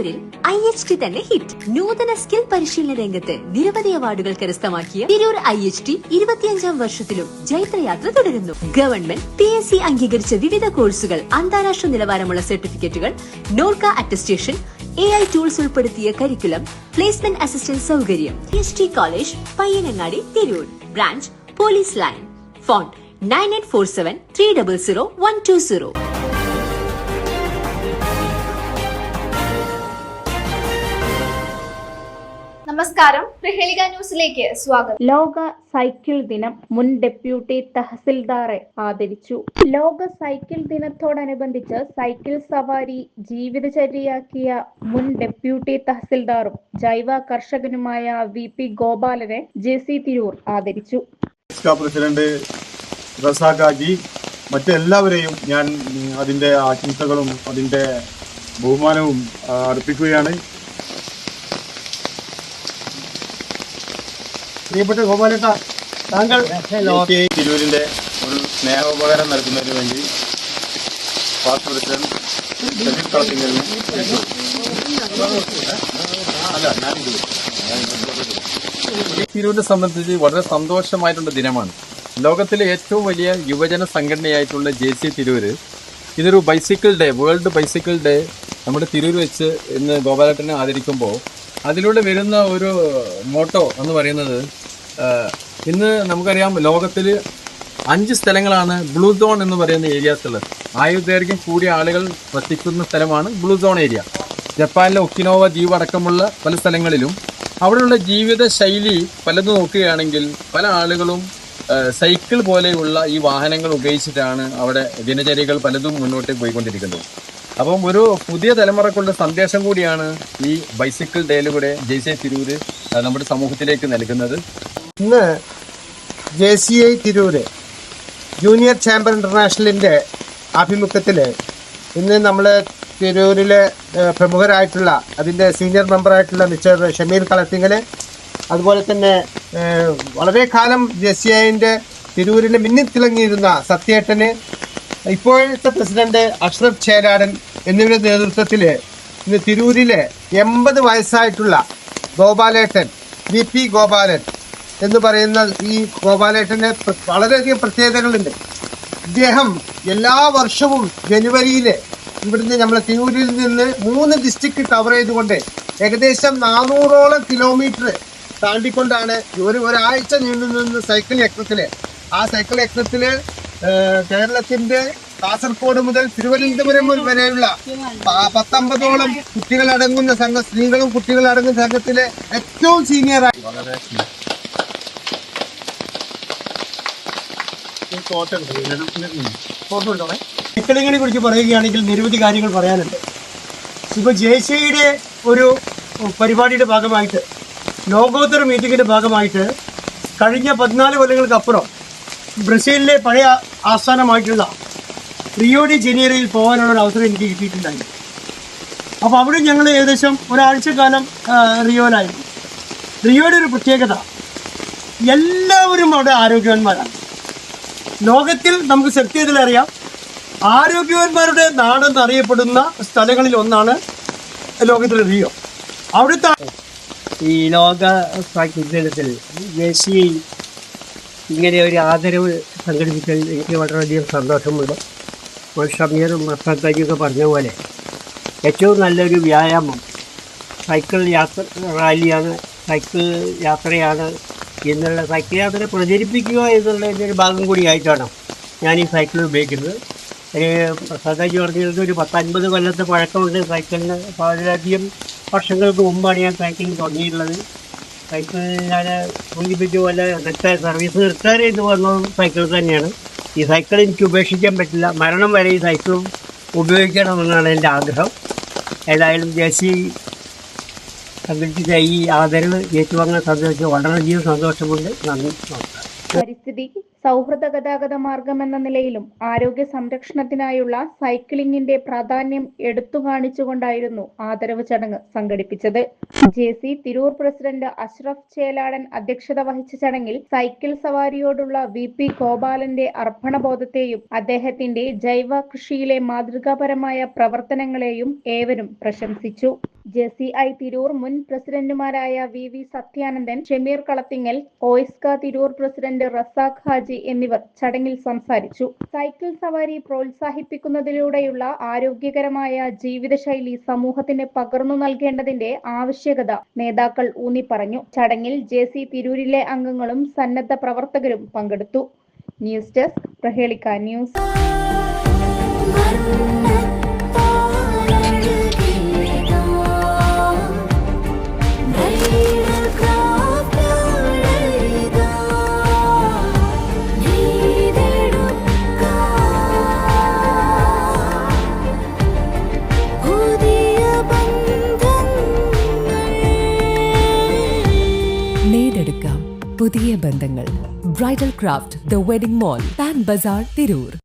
തിരൂരിൽ IHT തന്നെ hit. നൂതന സ്കിൽ പരിശീലന രംഗത്ത് നിരവധി അവാർഡുകൾ കരസ്ഥമാക്കിയ തിരൂർ IHT 25ാം വർഷത്തിലും ജൈത്രയാത്ര തുടരുന്നു. ഗവൺമെന്റ് PSC അംഗീകരിച്ച വിവിധ കോഴ്സുകൾ, അന്താരാഷ്ട്ര നിലവാരമുള്ള സർട്ടിഫിക്കറ്റുകൾ, നോർക്ക അറ്റസ്റ്റേഷൻ, AI ടൂൾസ് ഉൾപ്പെടുത്തിയ കരിക്കുലം, പ്ലേസ്മെന്റ് അസിസ്റ്റന്റ് സൗകര്യം. IHT college, Payyanangadi, Tirur. Branch police line. Phone 9847 300 120. നമസ്കാരം, പ്രഹേളിക ന്യൂസിലേക്ക് സ്വാഗതം. ലോക സൈക്കിൾ ദിനം മുൻ ഡെപ്യൂട്ടി തഹസിൽദാറെ ആദരിച്ചു. ലോക സൈക്കിൾ ദിനത്തോടനുബന്ധിച്ച് സൈക്കിൾ സവാരി ജീവിതചര്യയാക്കിയ മുൻ ഡെപ്യൂട്ടി തഹസിൽദാറും ജൈവ കർഷകനുമായ VP ഗോപാലനെ JC തിരൂർ ആദരിച്ചു. പ്രസിഡന്റ് റസാഖാജി മറ്റെല്ലാവരെയും ഞാൻ അതിന്റെ ആശംസകളും അതിന്റെ ബഹുമാനവും അർപ്പിക്കുകയാണ്. പ്രിയപ്പെട്ട ഗോപാലേട്ട, താങ്കൾ തിരൂരിന്റെ ഒരു സ്നേഹോപകാരം നടത്തുന്നതിന് വേണ്ടി പാർട്ടി പ്രസിഡന്റ് തിരൂരിനെ സംബന്ധിച്ച് വളരെ സന്തോഷമായിട്ടുള്ള ദിനമാണ്. ലോകത്തിലെ ഏറ്റവും വലിയ യുവജന സംഘടനയായിട്ടുള്ള JC തിരൂര് ഇതൊരു bicycle day, world bicycle day നമ്മുടെ തിരൂർ വെച്ച് ഇന്ന് ഗോപാലേട്ടനെ ആദരിക്കുമ്പോൾ അതിലൂടെ വരുന്ന ഒരു മോട്ടോ എന്ന് പറയുന്നത്, ഇന്ന് നമുക്കറിയാം ലോകത്തിൽ 5 സ്ഥലങ്ങളാണ് ബ്ലൂ സോൺ എന്ന് പറയുന്ന ഏരിയാസുള്ളത്. ആയുർദൈർഘ്യം കൂടിയ ആളുകൾ വസിക്കുന്ന സ്ഥലമാണ് ബ്ലൂ സോൺ ഏരിയ. ജപ്പാനിലെ ഒക്കിനോവ ദ്വീപ് അടക്കമുള്ള പല സ്ഥലങ്ങളിലും അവിടെയുള്ള ജീവിത ശൈലി പലതും നോക്കുകയാണെങ്കിൽ പല ആളുകളും സൈക്കിൾ പോലെയുള്ള ഈ വാഹനങ്ങൾ ഉപയോഗിച്ചിട്ടാണ് അവിടെ ദിനചര്യകൾ പലതും മുന്നോട്ട് പോയിക്കൊണ്ടിരിക്കുന്നത്. അപ്പം ഒരു പുതിയ തലമുറക്കുള്ള സന്ദേശം കൂടിയാണ് ഈ ബൈസിക്കിൾ ഡേയിലൂടെ JC തിരൂര് നമ്മുടെ സമൂഹത്തിലേക്ക് നൽകുന്നത്. ഇന്ന് JCI തിരൂര് ജൂനിയർ ചാമ്പർ ഇന്റർനാഷണലിന്റെ ആഭിമുഖ്യത്തിൽ ഇന്ന് നമ്മൾ തിരൂരിലെ പ്രമുഖരായിട്ടുള്ള അതിന്റെ സീനിയർ മെമ്പറായിട്ടുള്ള മിസ്റ്റർ ഷമീർ കളത്തിങ്ങൽ, അതുപോലെ തന്നെ വളരെ കാലം JCIന്റെ തിരൂരിൽ മിന്നിത്തിളങ്ങിയിരുന്ന സത്യേട്ടന്, ഇപ്പോഴത്തെ പ്രസിഡന്റ് അഷ്റഫ് ചേലാടൻ എന്നിവരുടെ നേതൃത്വത്തിൽ ഇന്ന് തിരൂരിലെ 80 വയസ്സായിട്ടുള്ള ഗോപാലേട്ടൻ, VP ഗോപാലൻ എന്ന് പറയുന്ന ഈ ഗോപാലേട്ടന് വളരെയധികം പ്രത്യേകതകളുണ്ട്. ഇദ്ദേഹം എല്ലാ വർഷവും ജനുവരിയിൽ ഇവിടുന്ന് നമ്മളെ തിരൂരിൽ നിന്ന് 3 ഡിസ്ട്രിക്ട് കവർ ചെയ്തുകൊണ്ട് ഏകദേശം 400ഓളം കിലോമീറ്റർ താണ്ടിക്കൊണ്ടാണ് ഒരാഴ്ച നീണ്ടുനിന്ന സൈക്കിൾ യജ്ഞത്തില്. ആ സൈക്കിൾ യജ്ഞത്തില് കേരളത്തിന്റെ കാസർഗോഡ് മുതൽ തിരുവനന്തപുരം വരെയുള്ള 19ഓളം കുട്ടികളടങ്ങുന്ന സംഘം, സ്ത്രീകളും കുട്ടികളടങ്ങുന്ന സംഘത്തിലെ ഏറ്റവും സീനിയറായി സൈക്ലിങ്ങിനെ കുറിച്ച് പറയുകയാണെങ്കിൽ നിരവധി കാര്യങ്ങൾ പറയാനുണ്ട്. ഇപ്പൊ JCIയുടെ ഒരു പരിപാടിയുടെ ഭാഗമായിട്ട്, ലോകോത്തര മീറ്റിംഗിന്റെ ഭാഗമായിട്ട് കഴിഞ്ഞ 14 കൊല്ലങ്ങൾക്കപ്പുറം ബ്രസീലിലെ പഴയ ആസ്ഥാനമായിട്ടുള്ള റിയോ ഡി ജനീറോയിൽ പോകാനുള്ള ഒരു അവസരം എനിക്ക് കിട്ടിയിട്ടുണ്ടായിരുന്നു. അപ്പോൾ അവിടെ ഞങ്ങൾ ഏകദേശം ഒരാഴ്ചക്കാലം റിയോയിലായിരുന്നു. റിയോയുടെ ഒരു പ്രത്യേകത, എല്ലാവരും അവിടെ ആരോഗ്യവാന്മാരാണ്. ലോകത്തിൽ നമുക്ക് സത്യത്തിൽ അറിയാം, ആരോഗ്യവാന്മാരുടെ നാടെന്ന് അറിയപ്പെടുന്ന സ്ഥലങ്ങളിൽ ഒന്നാണ് ലോകത്തിലെ റിയോ. അവിടുത്തെ ഈ ലോക സൈക്കിൾ ദിനത്തിൽ JCI ഇങ്ങനെ ഒരു ആദരവ് സംഘടിപ്പിച്ചതിൽ എനിക്ക് വളരെയധികം സന്തോഷമുണ്ട്. ഷമീറും മസാജിയൊക്കെ പറഞ്ഞ പോലെ ഏറ്റവും നല്ലൊരു വ്യായാമം സൈക്കിൾ റാലിയാണ്, സൈക്കിൾ യാത്രയാണ് എന്നുള്ള സൈക്കിൾ യാത്ര പ്രചരിപ്പിക്കുക എന്നുള്ളതിൻ്റെ ഒരു ഭാഗം കൂടിയായിട്ടാണ് ഞാൻ ഈ സൈക്കിൾ ഉപയോഗിക്കുന്നത്. മസാജി പറഞ്ഞത് ഒരു 10-50 കൊല്ലത്തെ പഴക്കമുണ്ട് സൈക്കിളിന്. വളരെയധികം വർഷങ്ങൾക്ക് മുമ്പാണ് ഞാൻ സൈക്ലിംഗ് തുടങ്ങിയിട്ടുള്ളത്. സൈക്കിൾ ഞാൻ സൂചിപ്പിച്ച പോലെ സർവീസ് റിട്ടയർ ചെയ്ത് വന്ന സൈക്കിൾ തന്നെയാണ്. ഈ സൈക്കിൾ എനിക്ക് ഉപേക്ഷിക്കാൻ പറ്റില്ല, മരണം വരെ ഈ സൈക്കിൾ ഉപയോഗിക്കണമെന്നാണ് എൻ്റെ ആഗ്രഹം. ഏതായാലും JCI സംഘടിപ്പിച്ച ഈ ആദരവ് ഏറ്റുവാങ്ങാൻ സാധിച്ചു വളരെയധികം സന്തോഷമുണ്ട്. നന്ദി. പരിസ്ഥിതി സൗഹൃദ ഗതാഗത മാർഗമെന്ന നിലയിലും ആരോഗ്യ സംരക്ഷണത്തിനായുള്ള സൈക്ലിംഗിന്റെ പ്രാധാന്യം എടുത്തു കാണിച്ചുകൊണ്ടായിരുന്നു ആദരവ് ചടങ്ങ് സംഘടിപ്പിച്ചത്. JC തിരൂർ പ്രസിഡന്റ് അഷ്റഫ് ചേലാടൻ അധ്യക്ഷത വഹിച്ച ചടങ്ങിൽ സൈക്കിൾ സവാരിയോടുള്ള VP ഗോപാലന്റെ അർപ്പണബോധത്തെയും അദ്ദേഹത്തിന്റെ ജൈവ കൃഷിയിലെ മാതൃകാപരമായ പ്രവർത്തനങ്ങളെയും ഏവരും പ്രശംസിച്ചു. JCI തിരൂർ മുൻ പ്രസിഡന്റുമാരായ VV Sathyanandan, Shameer Kalathingal, OSK Tirur president Razak Haji എന്നിവർ ചടങ്ങിൽ സംസാരിച്ചു. സൈക്കിൾ സവാരി പ്രോത്സാഹിപ്പിക്കുന്നതിലൂടെയുള്ള ആരോഗ്യകരമായ ജീവിതശൈലി സമൂഹത്തിന് പകർന്നു നൽകേണ്ടതിന്റെ ആവശ്യകത നേതാക്കൾ ഊന്നിപ്പറഞ്ഞു. ചടങ്ങിൽ JC തിരൂരിലെ അംഗങ്ങളും സന്നദ്ധ പ്രവർത്തകരും പങ്കെടുത്തു. ന്യൂസ് ഡെസ്ക് പ്രഹേളിക ന്യൂസ്. നേടെടുക്കാം പുതിയ ബന്ധങ്ങൾ. Bridal craft, the wedding mall, Pan Bazaar, Tirur.